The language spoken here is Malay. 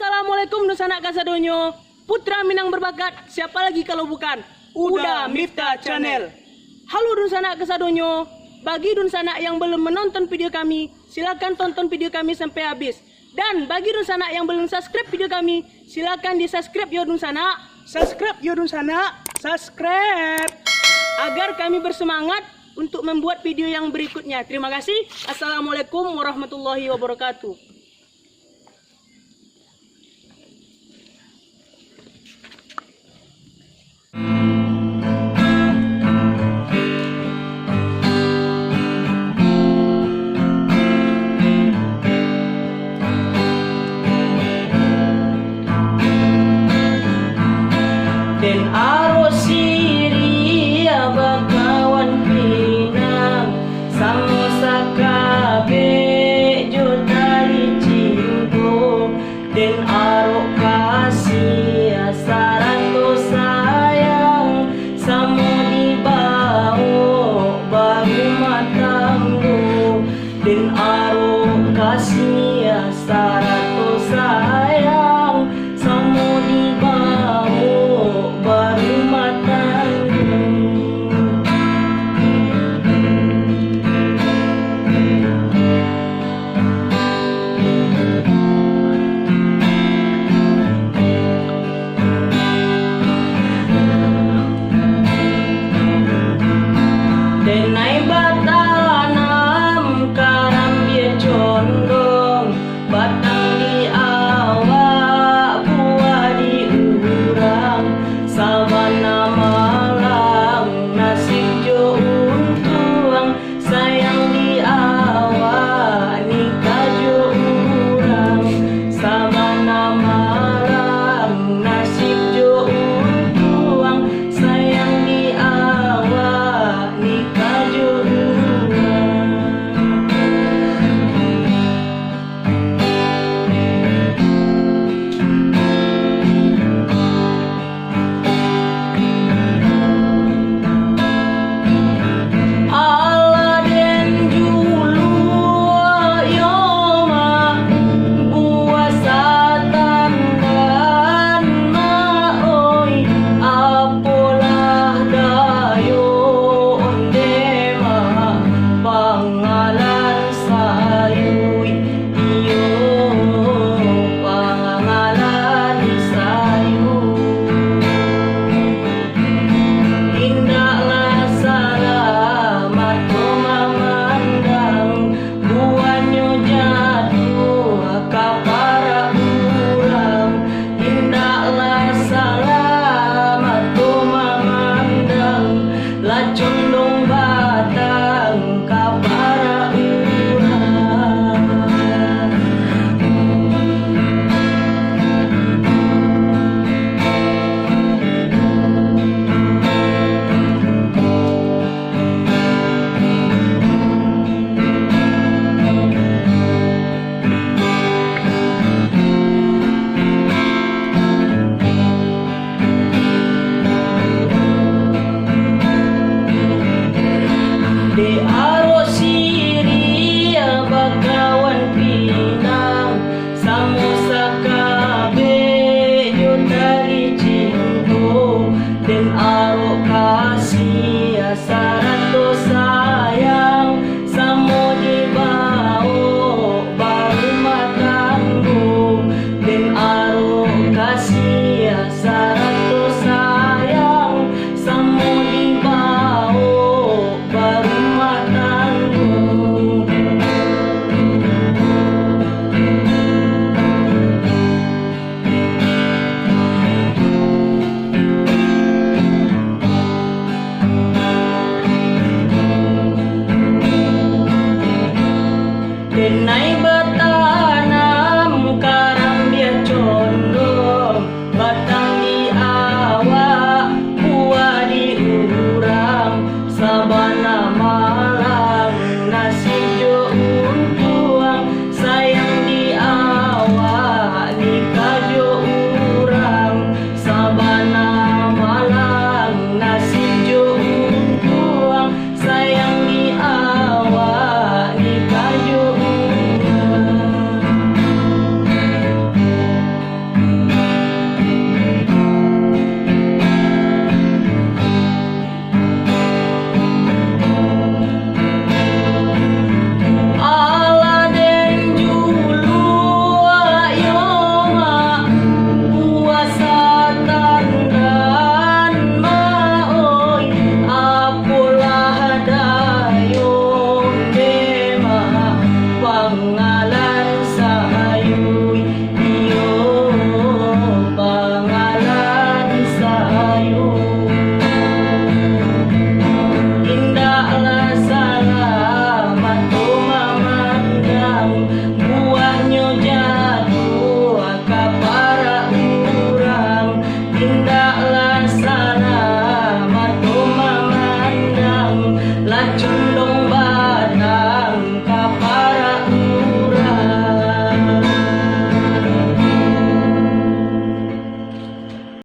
Assalamualaikum Nusanak Kasadonyo, putra Minang berbakat, siapa lagi kalau bukan Uda Miftah Channel. Halo Nusanak Kasadonyo, bagi Nusanak yang belum menonton video kami, silakan tonton video kami sampai habis. Dan bagi Nusanak yang belum subscribe video kami, silakan di subscribe ya Nusanak. Subscribe ya Nusanak, subscribe agar kami bersemangat untuk membuat video yang berikutnya. Terima kasih. Assalamualaikum warahmatullahi wabarakatuh. Den aro siria bakawan pinang samosa kabe jodari cingo den aro kasih sarato sayang samo di bau baru matanggo den aro kasih sarato sayang samo di bau baru matanggo. Denai batanam karam dia condong, batang di awak buah di urang, sabana malang nasib jo untuang, sayang di awak nikah jo urang, sabana malang